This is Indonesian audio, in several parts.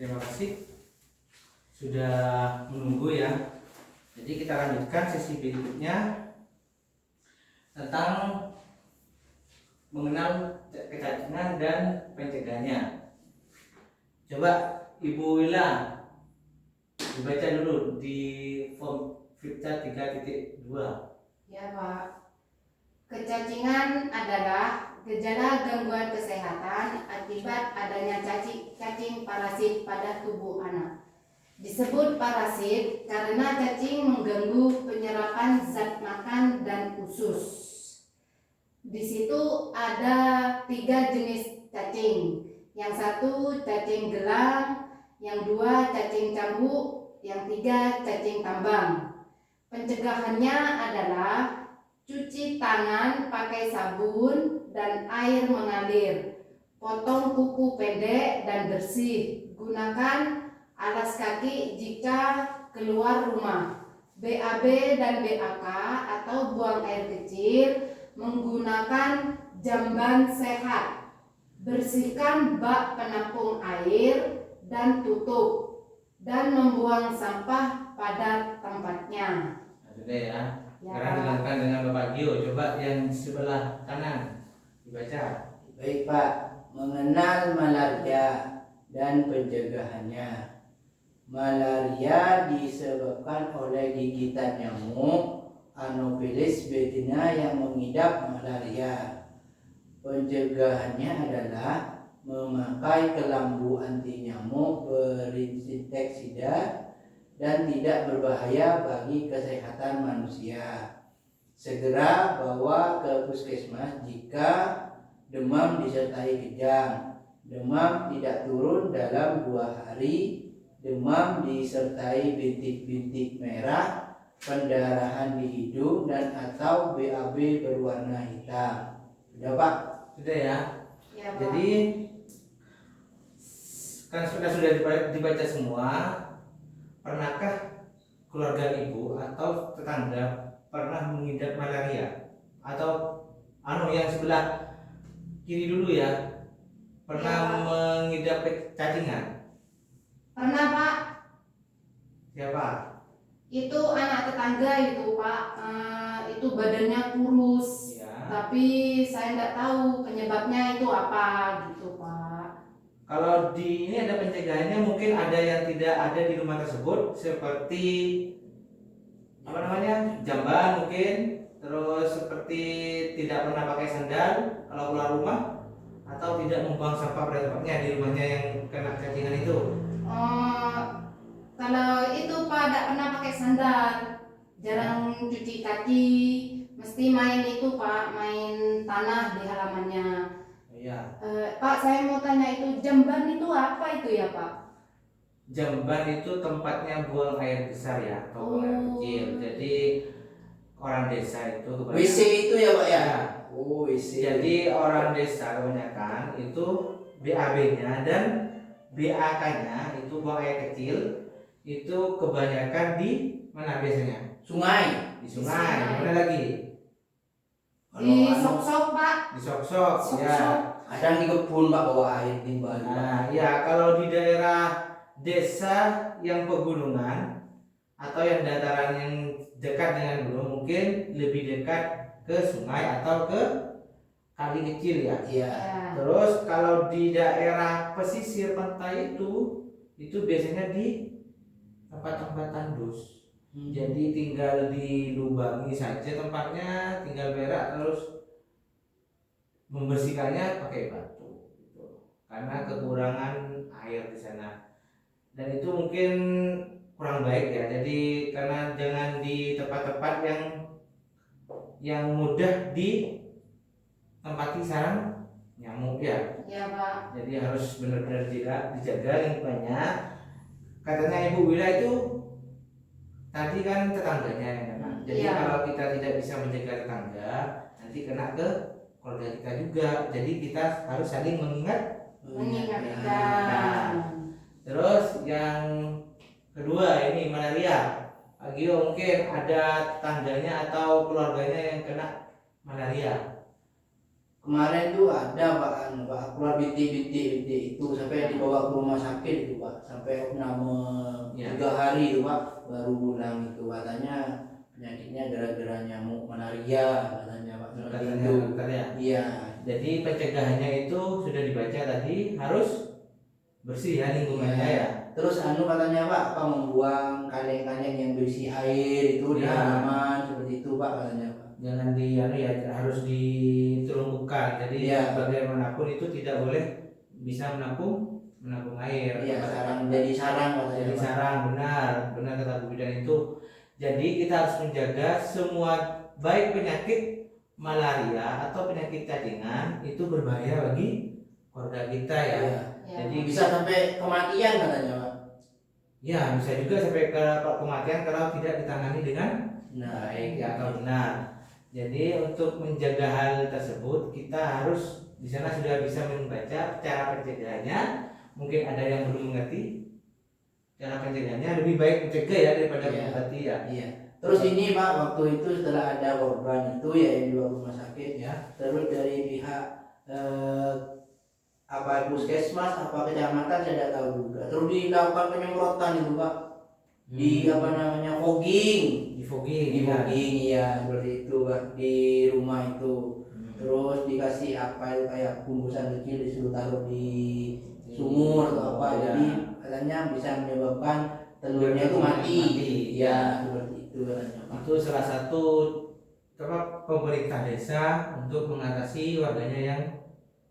Terima kasih sudah menunggu ya. Jadi kita lanjutkan sesi berikutnya tentang mengenal kecacingan dan pencegahannya. Coba Ibu Wila dibaca dulu di form Fitca 3.2. Ya Pak, kecacingan adalah gejala gangguan kesehatan akibat adanya cacing parasit pada tubuh anak. Disebut parasit karena cacing mengganggu penyerapan zat makan dan usus. Di situ ada 3 jenis cacing. Yang satu cacing gelang, yang 2 cacing cambuk, yang 3 cacing tambang. Pencegahannya adalah cuci tangan pakai sabun dan air mengalir. Potong kuku pendek dan bersih. Gunakan alas kaki jika keluar rumah. BAB dan BAK atau buang air kecil menggunakan jamban sehat. Bersihkan bak penampung air dan tutup, dan membuang sampah pada tempatnya. Nah, sudah ya. Ya. Sekarang dilakukan dengan Bapak Gio. Coba yang sebelah kanan dibaca. Baik Pak, mengenal malaria dan pencegahannya. Malaria disebabkan oleh gigitan nyamuk Anopheles betina yang mengidap malaria. Pencegahannya adalah memakai kelambu anti nyamuk berinsektisida dan tidak berbahaya bagi kesehatan manusia. Segera bawa ke puskesmas jika demam disertai kejang, demam tidak turun dalam 2 hari, demam disertai bintik-bintik merah, pendarahan di hidung dan atau BAB berwarna hitam. Sudah Pak? Sudah ya. Ya, Pak. Jadi kan sudah dibaca semua. Pernahkah keluarga ibu atau tetangga pernah mengidap malaria? Atau yang sebelah kiri dulu ya, pernah Ya, mengidap cacingan? Pernah Pak, Siapa? itu anak tetangga itu Pak, itu badannya kurus, Ya. tapi saya nggak tahu penyebabnya itu apa gitu Pak. Kalau di ini ada pencegahannya, mungkin ada yang tidak ada di rumah tersebut, seperti jamban mungkin, terus seperti tidak pernah pakai sandal kalau keluar rumah, atau tidak membuang sampah pada tempatnya di rumahnya yang kena cacingan itu. Kalau itu Pak tidak pernah pakai sandal, jarang cuci kaki, mesti main itu Pak, main tanah di halamannya. Iya. Pak, saya mau tanya, itu jamban itu apa itu ya Pak? Jamban itu tempatnya buang air besar ya, atau buang air kecil. Jadi orang desa itu kebanyakan WC itu ya Pak ya? Ya. Oh WC. Jadi orang desa kebanyakan itu BAB-nya dan BAK-nya itu buang air kecil itu kebanyakan di mana biasanya? Sungai. Di sungai. Mana lagi? Di sok-sok Pak. Di sok-sok. Ya. Sok-sok. Kadang di kebun Pak bawa air timbal. Nah, ya kalau di daerah desa yang pegunungan atau yang dataran yang dekat dengan gunung, mungkin lebih dekat ke sungai atau ke kali kecil ya. Iya. Ya. Terus kalau di daerah pesisir pantai itu biasanya di tempat-tempat tandus. Jadi tinggal dilubangi saja tempatnya, tinggal berak terus membersihkannya pakai batu gitu. Karena kekurangan air di sana. Dan itu mungkin kurang baik ya. Jadi karena jangan di tempat-tempat yang mudah ditempati sarang nyamuk ya. Ya Pak. Jadi harus benar-benar dijaga lingkungannya. Katanya Ibu Wila itu tadi kan tetangganya yang kena. Jadi Iya. kalau kita tidak bisa menjaga tetangga, nanti kena ke keluarga kita juga. Jadi kita harus saling Mengingatkan. Terus yang kedua ini malaria. Pak Gio, mungkin ada tetangganya atau keluarganya yang kena malaria. Kemarin tuh ada Pak keluar bintik itu sampai dibawa ke rumah sakit sakit itu Pak, sampai opname Ya. 3 hari itu Pak baru pulang itu, katanya penyakitnya gara-gara nyamuk malaria katanya Pak, seperti Katanya itu. dokter ya. Iya. Jadi pencegahannya itu sudah dibaca tadi, harus bersih ya lingkungannya Iya. ya. Terus katanya Pak, apa membuang kaleng-kaleng yang berisi air itu di Ya. halaman seperti itu Pak katanya Pak. Jangan harus diterumbukan. Jadi Iya. bagaimanapun itu tidak boleh bisa menampung air. Iya, jadi sarang katanya Jadi Pak. sarang, benar kata Bu Bidan itu. Jadi kita harus menjaga semua, baik penyakit malaria atau penyakit cacingan itu berbahaya bagi keluarga kita ya. Iya. Ya. Jadi Bisa sampai kematian katanya Pak. ya bisa juga sampai ke kematian kalau tidak ditangani dengan Nah, baik ya, atau benar. Jadi untuk menjaga hal tersebut kita harus di sana sudah bisa membaca cara pencegahannya. Mungkin ada yang belum mengerti cara pencegahannya, lebih baik mencegah ya daripada Iya. mengobati ya. Iya. Terus ini Pak, waktu itu setelah ada korban itu ya yang dibawa ke rumah sakit Ya. terus dari pihak apa puskesmas apa kecamatan saya tidak tahu juga. Terus dilakukan penyemprotan itu Pak. Di apa namanya fogging. Di fogging. Di ya. fogging ya seperti itu Pak, di rumah itu. Terus dikasih apa itu kayak bungkusan kecil disuruh taruh di sumur atau apa, Ya. jadi katanya bisa menyebabkan telurnya itu mati. Ya. Ya seperti itu katanya Pak. Itu salah satu pemerintah desa untuk mengatasi warganya yang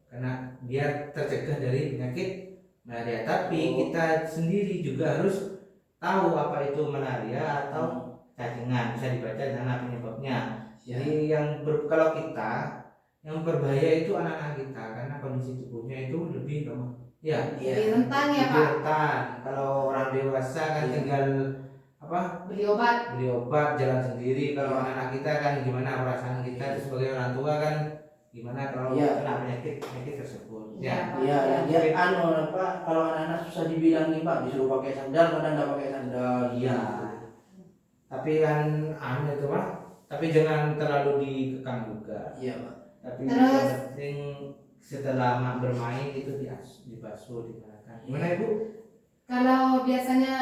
kena, biar tercegah dari penyakit malaria. Tapi kita sendiri juga harus tahu apa itu malaria atau cacingan, bisa dibaca di sana penyebabnya. Jadi kalau kita yang berbahaya itu anak-anak kita, karena kondisi tubuhnya itu lebih lemah. Ya, Lebih rentan ya lebih Pak. rentan. Kalau orang dewasa kan Iya. tinggal Beli obat. beli obat, jalan sendiri. Kalau anak-anak kita kan gimana perasaan kita itu sebagai orang tua kan gimana kalau Iya. kena penyakit tersebut. Iya, Ya. Pak. Iya, dia apa kalau anak-anak susah dibilangin Pak, disuruh pakai sandal kadang nggak pakai sandal. Iya. Tapi kan itu Pak. Tapi jangan terlalu dikekang juga. Iya Pak. Tapi Terus? yang penting setelah bermain itu dibasuh, digunakan. Gimana Ibu? Kalau biasanya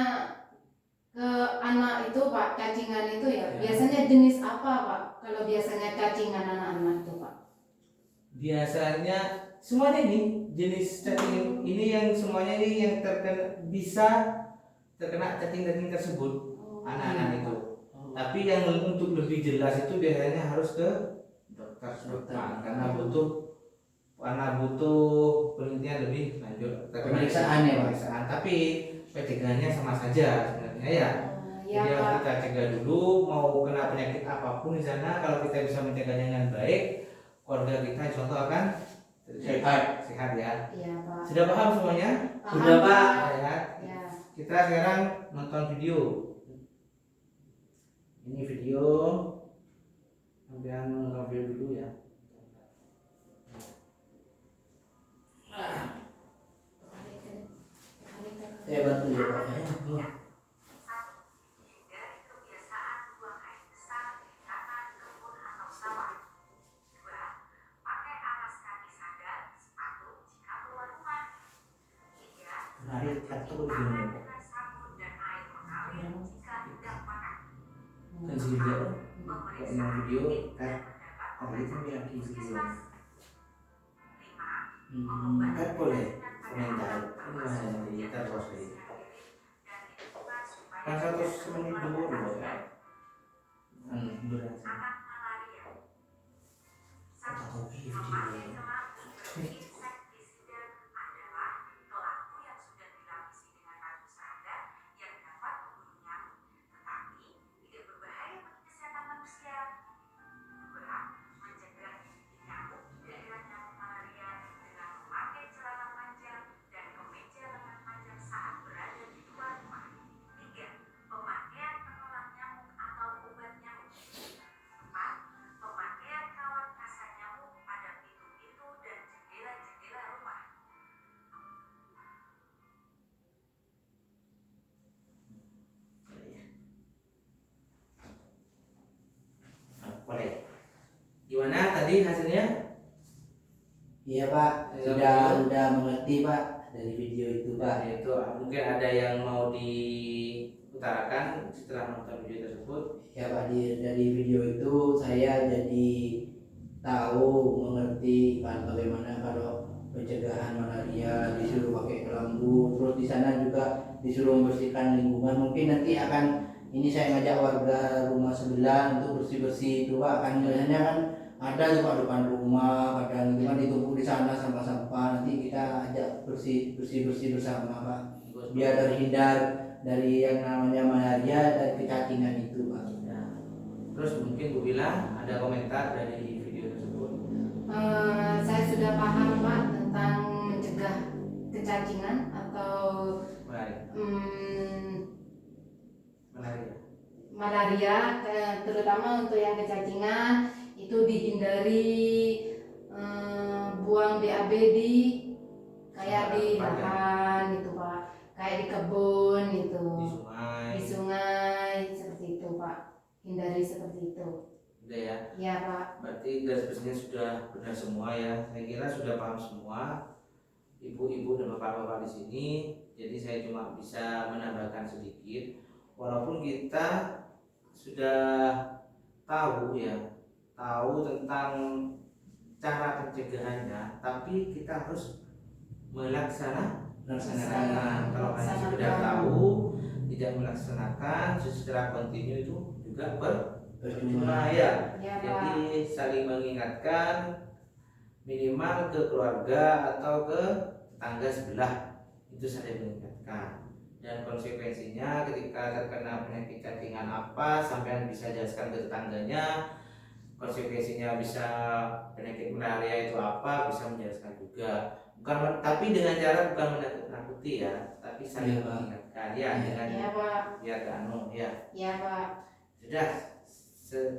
ke anak itu Pak, cacingan itu ya, Ya. biasanya jenis apa Pak? Kalau biasanya cacingan anak-anak itu Pak? Biasanya semuanya ini jenis cacing ini yang semuanya ini yang bisa terkena cacing-cacing tersebut, anak-anak itu. Tapi yang untuk lebih jelas itu biasanya harus ke dokter spesialis karena butuh penelitian lebih lanjut. Pemeriksaan ya, Pak? Pemeriksaan. Tapi pencegahannya sama saja sebenarnya ya. Ya Jadi Pak. kita cegah dulu, mau kena penyakit apapun di sana, kalau kita bisa mencegahnya dengan baik, keluarga kita contoh akan sehat ya. Iya Pak. Sudah paham semuanya? Paham, Sudah, Pak. Ya. Ya. Kita sekarang nonton video. Ini video. Sampai ngambil dulu ya. Saya bantu ya Pak. Menarik atau gini? Kan video, kayak mau video kan, tapi itu lagi video. Kan boleh komentar, kan hanya kita terus ini. Kan 100 menit dulu ya. Durasi. Atau video. Boleh. Gimana tadi hasilnya? Iya Pak, sudah mengerti Pak dari video itu. Pak. Itu mungkin ada yang mau diutarakan setelah nonton video tersebut. Ya Pak, dari video itu saya jadi tahu mengerti kan bagaimana kalau pencegahan malaria, disuruh pakai kelambu, terus di sana juga disuruh membersihkan lingkungan. Mungkin nanti akan ini saya ngajak warga rumah sebelah untuk bersih-bersih itu Pak, kan biasanya kan ada tuh Pak depan rumah, kadang itu kan ditumpuk di sana sampah-sampah, nanti kita ajak bersih bersama Pak, biar terhindar dari yang namanya malaria dan kecacingan itu Pak. Nah, terus mungkin Bu Bila ada komentar dari video tersebut. Saya sudah paham Pak tentang mencegah kecacingan atau Baik, menarik. malaria, terutama untuk yang kecacingan itu dihindari buang BAB di kayak di lahan gitu Pak, kayak di kebun itu, Di di sungai. sungai seperti itu Pak, hindari seperti itu. Udah ya. Ya Pak. Berarti garis besarnya sudah benar semua ya. Saya kira sudah paham semua, ibu-ibu dan bapak-bapak di sini. Jadi saya cuma bisa menambahkan sedikit. Walaupun kita sudah tahu ya, tahu tentang cara pencegahannya, tapi kita harus melaksanakan. Kalau hanya sekedar tahu, tidak melaksanakan secara kontinu itu juga percuma ya. Ya Pak. Jadi saling mengingatkan, minimal ke keluarga atau ke tetangga sebelah, itu saling mengingatkan. Dan konsekuensinya ketika terkena penyakit cacingan apa, sampai bisa jelaskan ke tetangganya. Konsekuensinya bisa penyakit malaria itu apa, bisa menjelaskan juga. Bukan, tapi dengan cara bukan menakut-nakuti ya, tapi saling mengingatkan ya, dengan Ya Pak. ya ya. Ya Pak. Sudah,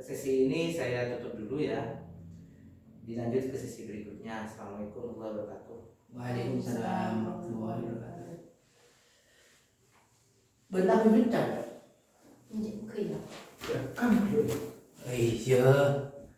sesi ini saya tutup dulu ya. Dilanjut ke sesi berikutnya. Assalamualaikum warahmatullahi wabarakatuh. Waalaikumsalam warahmatullahi wabarakatuh. Bentar bentar. Iya. Iya.